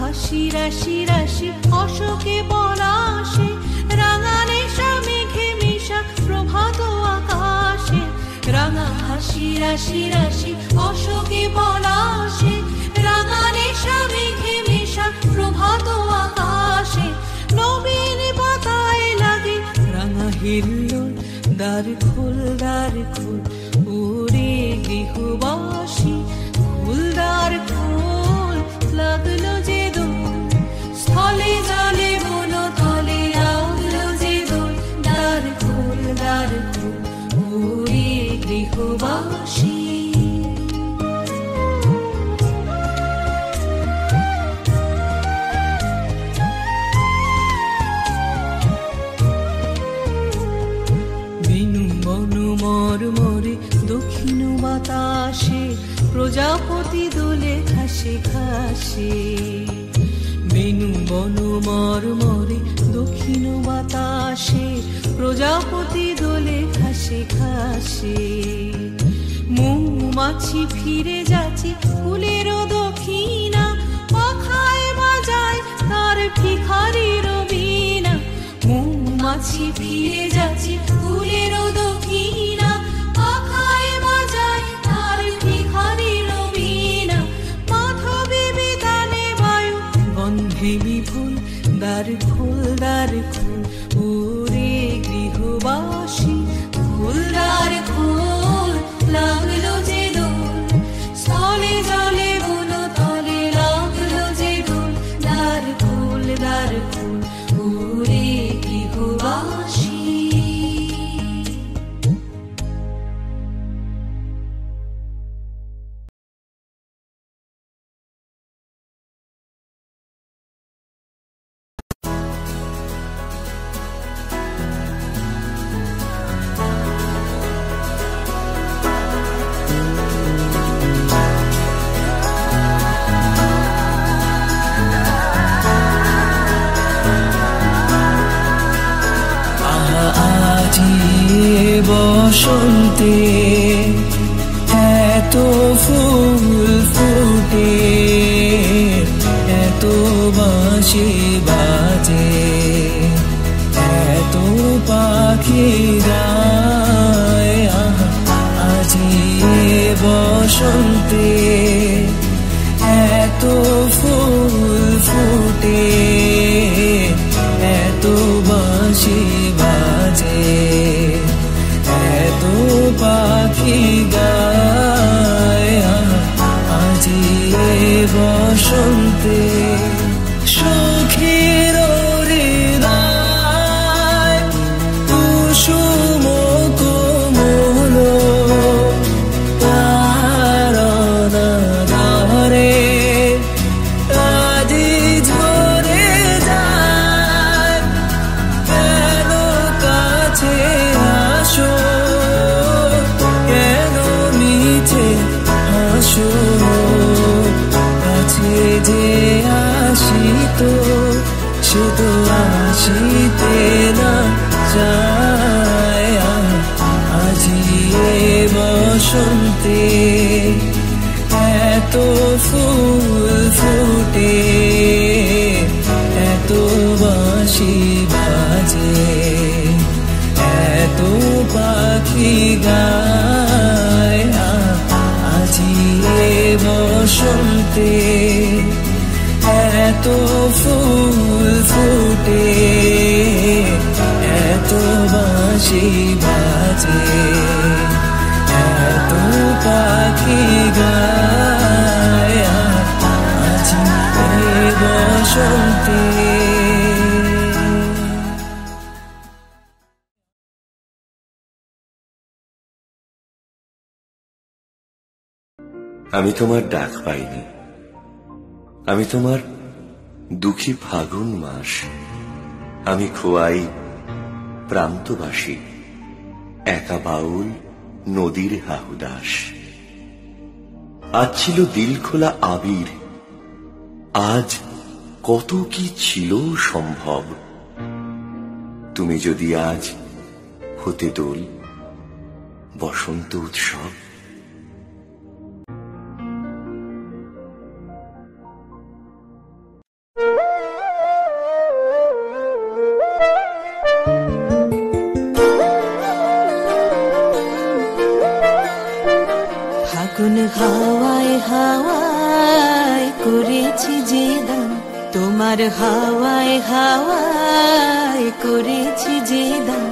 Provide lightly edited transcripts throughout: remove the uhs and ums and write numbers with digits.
হাসি রাশি রাশি অশোকে পলাশে, রাঙা নেশা মেঘে মেশা প্রভাত আকাশে। রাঙা হাসি রাশি রাশি অশোকে পলাশে, রাঙা নেশা মেঘে মেশা প্রভাত আকাশে। নবীন পাতায় লাগে রাঙা হিল্লোল, দ্বার খোল দ্বার খোল ওরে গৃহবাসী, খোল দ্বার খোল লাগলো যে দোল, স্থলে জলে বন তলে লাগলো যে দোল। দ্বার খোল ওরে গৃহবাসী। মরমরে দক্ষিণ বাতাসে, প্রজাপতি দোলে ঘাসে ঘাসে। বেনু বন মরমরে দক্ষিণ বাতাসে, প্রজাপতি দোলে ঘাসে ঘাসে। মৌমাছি ফিরে যাচ্ছে ফুলের দক্ষিণা, পাখায় বাজায় তার ভিখারির বীণা। মৌমাছি ফিরে যাচ্ছে ফুলের দক্ষিণা, পাখায় বাজায় তার ভিখারির বীণা। মাধবী বিতানে বায়ু গন্ধে বিপুল, দ্বার খোল ওরে গৃহবাসী, খোল দ্বার খোল লাগলো যে দোল, স্থলে জলে বন তলে লাগলো যে দোল। দ্বার খোল ওরে গৃহবাসী। বসন্তে এত ফুল ফুটে, এত বাঁশি বাজে, এত পাখি গায়। আজি বসন্তে এত ফুল ফুটে, এত বাঁশি বাজে, এত পাখি গায়। আজি বসন্তে সুখের হৃদয় কুসুম কোমল, তারা ধরে আজি ঝরে যায়। কেন কাছে আসো, কেন মিছে হাসো, কাছে যে আসিত সে তো আসিতে না চায়। আজি বসন্তে এত ফুল ফুটে, এত বাঁশি বাজে, এত পাখি গায়। আজি বসন্তে এত ফুল ফুটে, এত বাঁশি বাজে, এত পাখি গায়। আজি বসন্তে। আমি তোমার ডাক পাইনি, আমি তোমার দুঃখী ফাগুন মাস। আমি খোয়াই প্রান্তবাসী, একা বাউল নদীর হাহুদাস। আজ ছিল দিল খোলা আবির, আজ কত কি ছিল সম্ভব। তুমি যদি আজ হতে দোল, বসন্ত উৎসব। তোমার হাওয়ায় হাওয়ায় করেছি যে দান,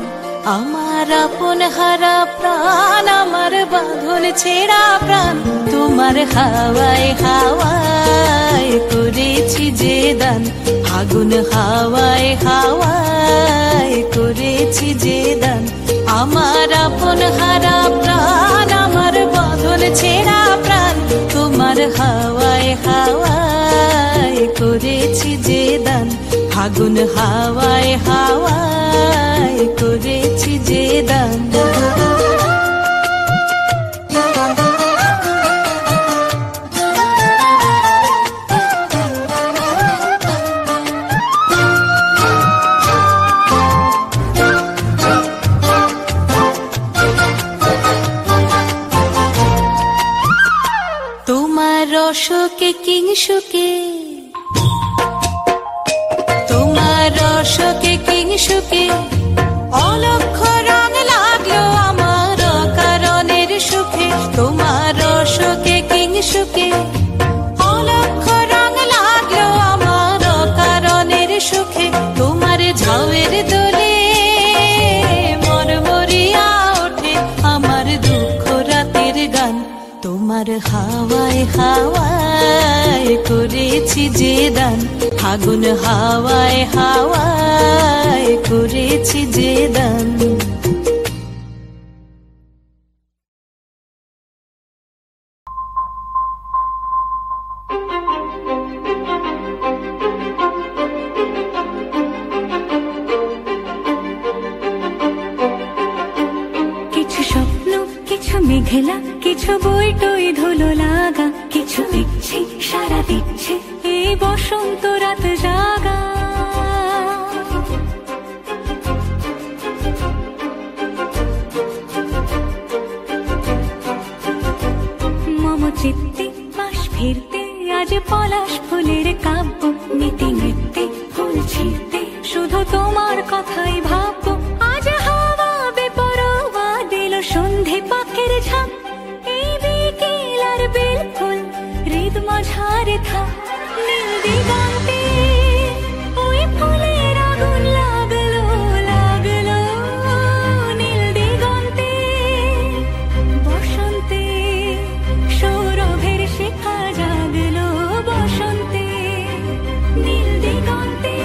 আমার আপন হারা প্রাণ, আমার বাঁধন ছেঁড়া প্রাণ। তোমার হাওয়ায় হাওয়ায় করেছি যে দান, আগুন হাওয়ায় হাওয়ায় করেছি যে দান, আমার আপন হারা প্রাণ, আমার বাঁধন ছেঁড়া প্রাণ। তোমার হাওয়ায় হাওয়ায় করেছি যে দান, আগুন হাওয়ায় হাওয়ায় করেছি যে দান। তোমার রসকে কিংসুকে, তোমার রসকে কিংসুকে অলক্ষ রং লাগলো আমার কারণের সুখে। তোমার রসকে কিংসুকে অলক্ষ রং লাগলো আমার কারণের সুখে। তোমার ঝাউয়ের দোলে মরমরিয়া ওঠে আমার দুঃখ রাতের গান। তোমার হাওয়ায় হাওয়ায় করেছি যে দান, আগুন হাওয়ায় হাওয়ায় করেছি যে দান। কিছু স্বপ্ন, কিছু মেঘলা, কিছু বই টই ধুলো লাগা, কিছু ইচ্ছে সারা দিচ্ছে এই বসন্ত রাত জাগা। মম চিত্তে পাশ ফিরতে আজ পলাশ ফুলের কাব্য, নীতি নৃত্যে ফুল ছিঁড়তে শুধু তোমার কথাই ভাববো। আজ হাওয়া বেপরোয়া দিল সন্ধে পাখের ঝাঁক, এই বিকেল আর বেলফুল হৃদ মাঝারে থাক। নীল দিগন্তে ওই ফুলের আগুন লাগলো লাগলো, নীল দিগন্তে বসন্তে সৌরভের শিখা জাগলো, বসন্তে নীল দিগন্তে।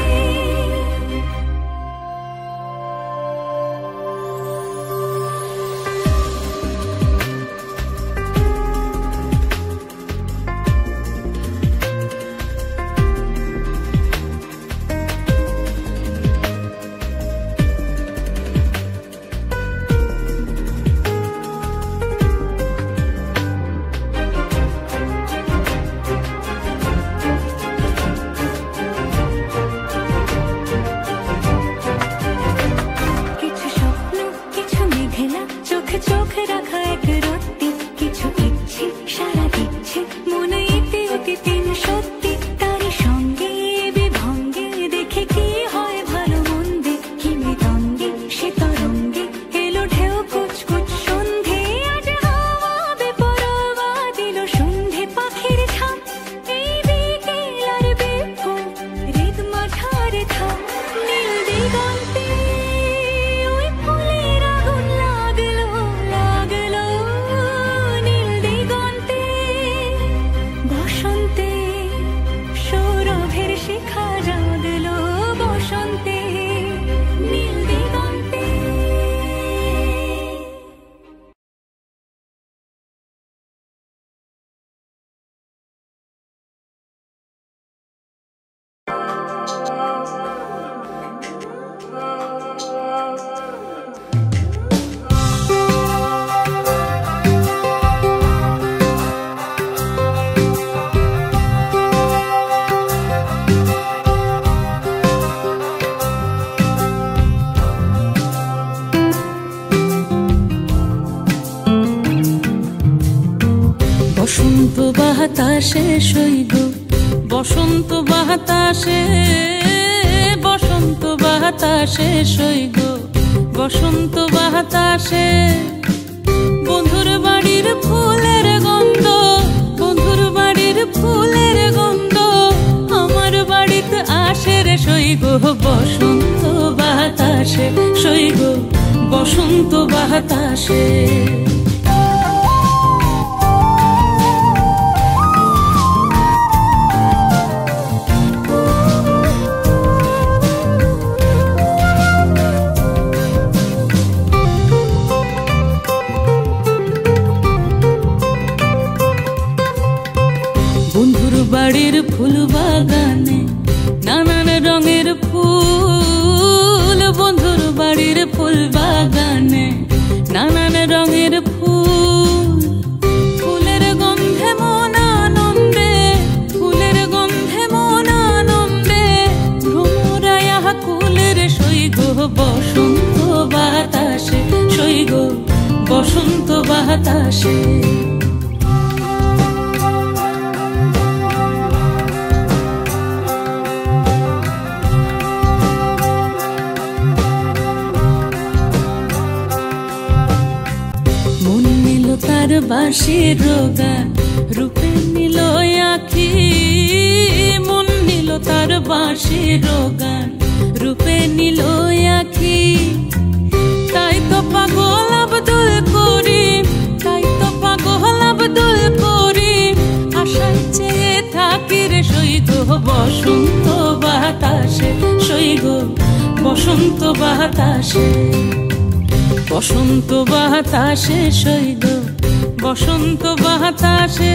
কিছু স্বপ্ন, কিছু মেঘলা, চোখে চোখে রাখা এক রত্তি, কিছু ইচ্ছে সারা দিচ্ছে মনে ইতি অতি তিন সত্যি। তারই সঙ্গে বিভঙ্গে দেখে কি হয় ভালো মন্দে, কি মৃদঙ্গে সে তরঙ্গে এলো ঢেউ কুচকুচ সন্ধে। আজ হাওয়া বেপরোয়া দিল সন্ধে পাখির ঝাঁক, এই বিকেল আর বেফুল হৃদ মাঝারে থাক। নীল দিগন্তে ওই ফুলের আগুন লাগলো লাগলো, নীল দিগন্তে বসন্তে সৌরভের শিখা জাগলো, বসন্তে নীল দিগন্তে। বসন্ত বাতাসে সইব, বসন্ত বাতাসে, বসন্ত বাতাসে সইব, বসন্ত বাতাসে। বন্ধুর বাড়ির ফুলের গন্ধ, বন্ধুর বাড়ির ফুলের গন্ধ আমার বাড়িতে গো বসন্ত বাতাসে, সই গো বসন্ত বাতাসে। বন্ধুর বাড়ির ফুল বাগানে নানান রঙের ফুল, বন্ধুর বাড়ির ফুল বাগানে নানান রঙের ফুল। ফুলের গন্ধে মন আনন্দে, ফুলের গন্ধে মন আনন্দে ভ্রমরায়া কুলের, সই গো বসন্ত বাতাসে, সই গো বসন্ত বাতাসে। তার বাঁশির গান রূপে নিল আখি, মন নিল তার বাঁশির গান রূপে নিল আখি। তাই তো পাগল আব্দুল করিম, তাই তো পাগল আব্দুল করিম আশায় চেয়ে থাকি রে, সই গো বসন্ত বাতাসে, সই গো বসন্ত বাতাসে। বসন্ত বাতাসে, সই গো বসন্ত বাতাসে,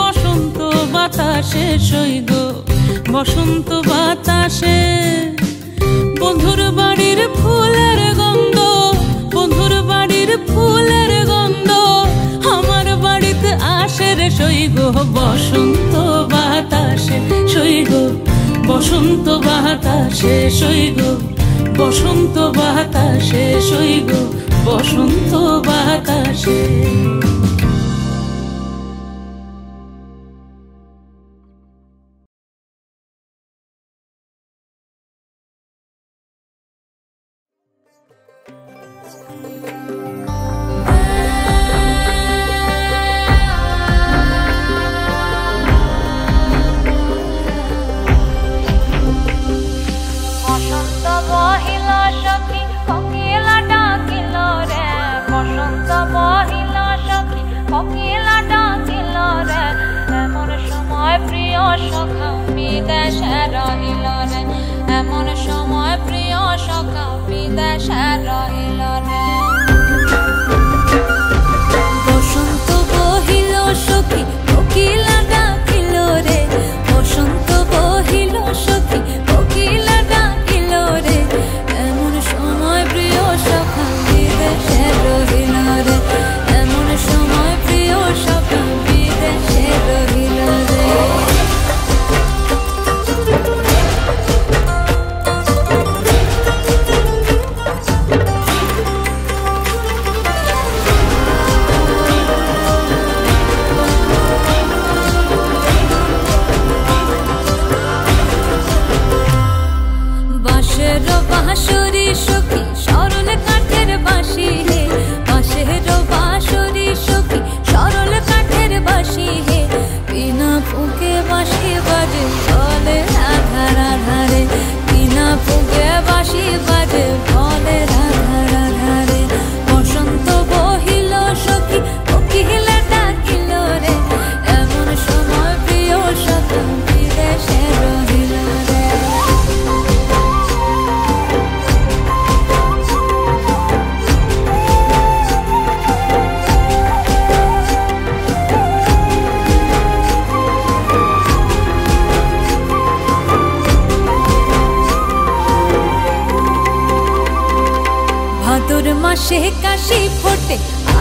বসন্ত বাতাসে, সই গো বসন্ত বাতাসে। বন্ধুর বাড়ির ফুলের গন্ধ, বন্ধুর বাড়ির ফুলের গন্ধ আমার বাড়িতে আসে রে, সই গো বসন্ত বাতাসে, সই গো বসন্ত বাতাসে, সই গো বসন্ত বাতাসে, সই গো বসন্ত বাতাসে। এমন সময় প্রিয় সখা বিদেশে রহিল রে। বসন্ত বহিল সখী কোকিলা ডাকিল রে, বসন্ত বহিল সখী কোকিলা ডাকিল রে। এমন সময় প্রিয় সখা বিদেশে রহিল রে, এমন সময় প্রিয় সখা বিদেশে রহিল রে। বাঁশরি সখী সরল কাঠের বাঁশি হে, বাঁশের বাঁশরি সখী সরল কাঠের বাঁশি হে। বিনা ফুঁকে বাঁশি বাজে বলে রাধা রাধা রে, বিনা ফুঁকে বাঁশি বাজে বলে রাধা রাধা রে। বসন্ত বহিল সখী কোকিলা ডাকিল রে, এমন সময় প্রিয় সখী বিদেশে রহিল রে। ভাদর মাসে কাশি ফোটে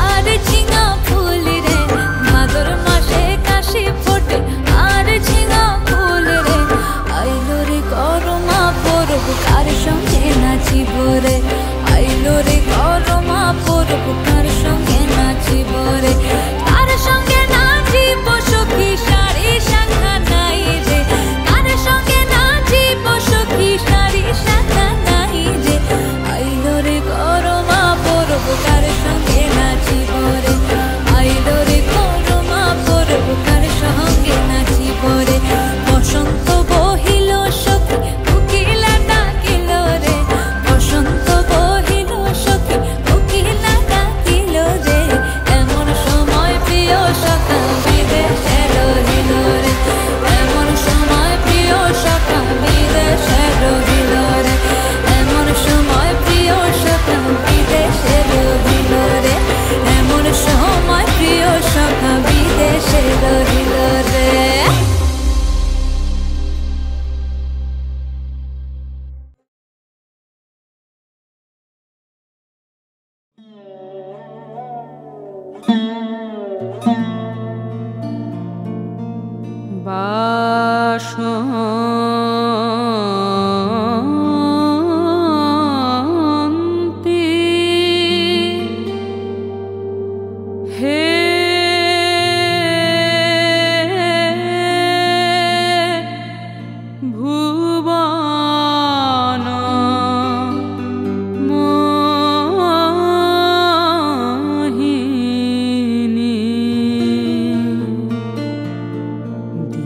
আর ঝিঙা ফুল রে, ভাদর মাসে কাশি ফোটে আর ঝিঙা ফুল রে। আইলো রে করমা পরব কার সঙ্গে নাচিব রে, আইলো রে করমা পরব কার সঙ্গে নাচিব রে। কার সঙ্গে নাচিব সখী শাড়ি শাখা নাই রে, কার সঙ্গে নাচিব সখী শাড়ি শাখা নাই রে। আইলো রে করমা পরব কার সঙ্গে নাচিব রে, আইলো রে করমা পরব কার সঙ্গে নাচিব রে। বসন্ত বহিল সখী বাসন্তী হে ভুবন মোহিনী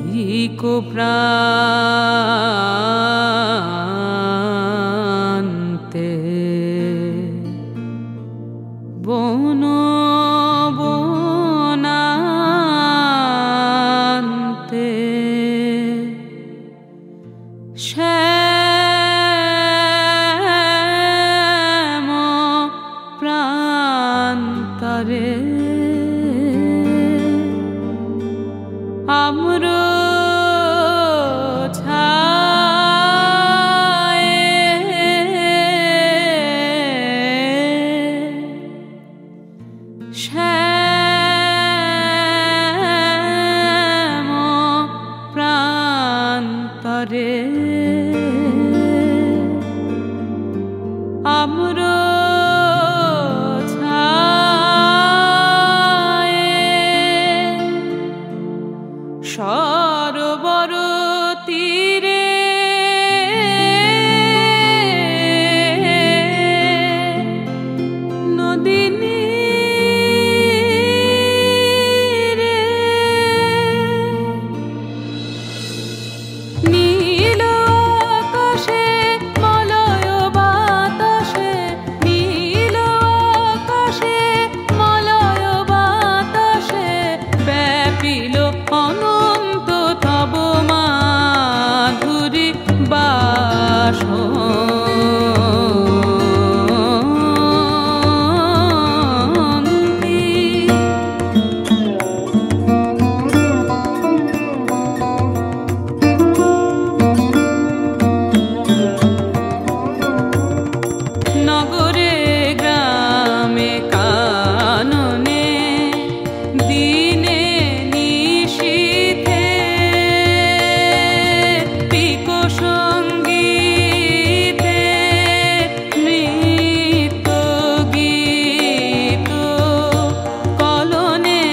দিকো প্রান্তে বন বনান্তে শ্যাম প্রান্তরে আম্র শ্যাম প্রান্তরে আম্র সরোবর তীরে নদিনী রে নীল আকাশে মলয় বাতাসে নীল আকাশে মলয় বাতাসে ব্যাপিল অনন্ত তব মাধুরী বাসন্তী নগরে গ্রামে কাননে দিনে নিশীথে পিকো সঙ্গীতে নৃত্য গীত কলনে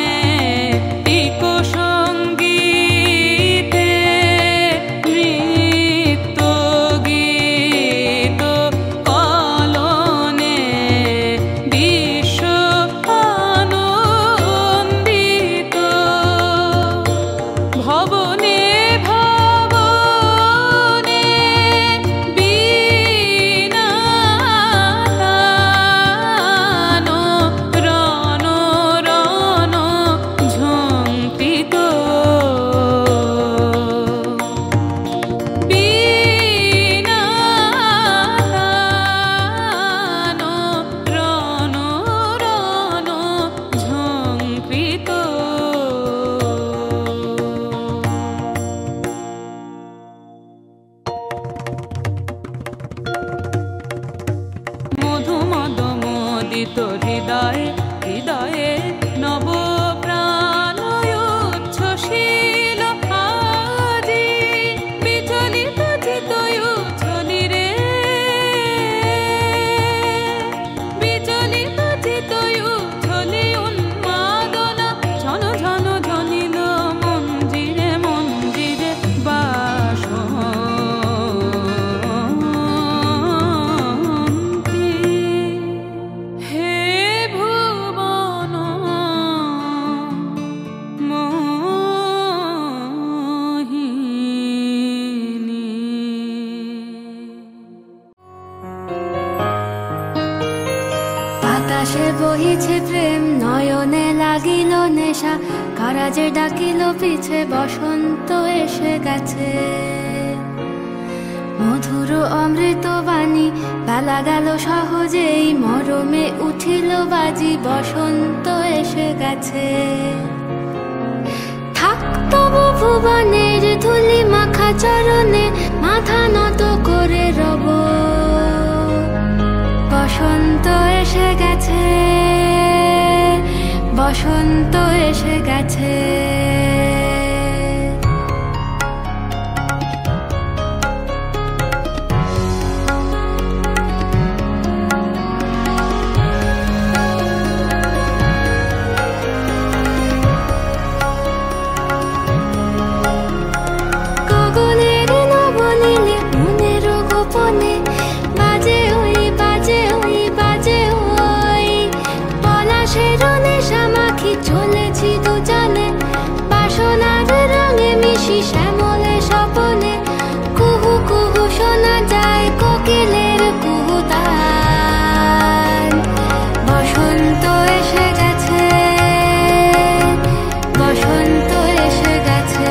পিকো সঙ্গীতে নৃত্য গীত কলনে বিশ্ব আনন্দিত ভবনে ভবনে বীণা তান রণ রণ ঝঙ্কৃত বীণা তান রণ রণ ঝঙ্কৃত মধুমদ মোদিত হৃদয়ে হৃদয়ে নব প্রাণয় উচ্ছ্বসিল আজি বিচলিত চিতয় উচ্ছলি রে বিচলিত চিতয় উচ্ছলি উন্মাদনা ঝন ঝন ঝনিল মঞ্জিরে মঞ্জিরে বাসন্তী হে ভুবন মোহিনী বাতাসে বহিছে প্রেম নয়নে লাগিল নেশা কারাজে ডাকিল পিছে বসন্ত এসে গেছে মধুর অমৃত বাণী বেলা গেল সহজেই মরমে উঠিল বাজি বসন্ত এসে গেছে থাক তবু ভুবনের ধুলি মাখা চরণে মাথা নত করে রব বসন্ত এসে গেছে বসন্ত এসে গেছে স্বপনে বাজে ওই বাজে ওই বাজে ওই পলাশের নেশা মাখি চলেছি দুজনে বাসনার রঙে মিশি শ্যামলে স্বপনে কুহু কুহু শোনা যায় কোকিলের কুহুতান বসন্ত এসে গেছে বসন্ত এসে গেছে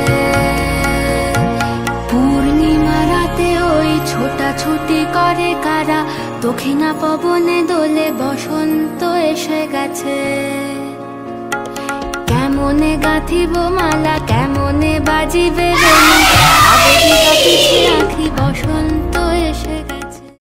পূর্ণিমা রাতে ওই ছোটাছুটি করে কারা দক্ষিণা পবনে দোলে বসন্ত এসে গেছে কেমনে গাঁথিব মালা কেমনে বাজিবে রে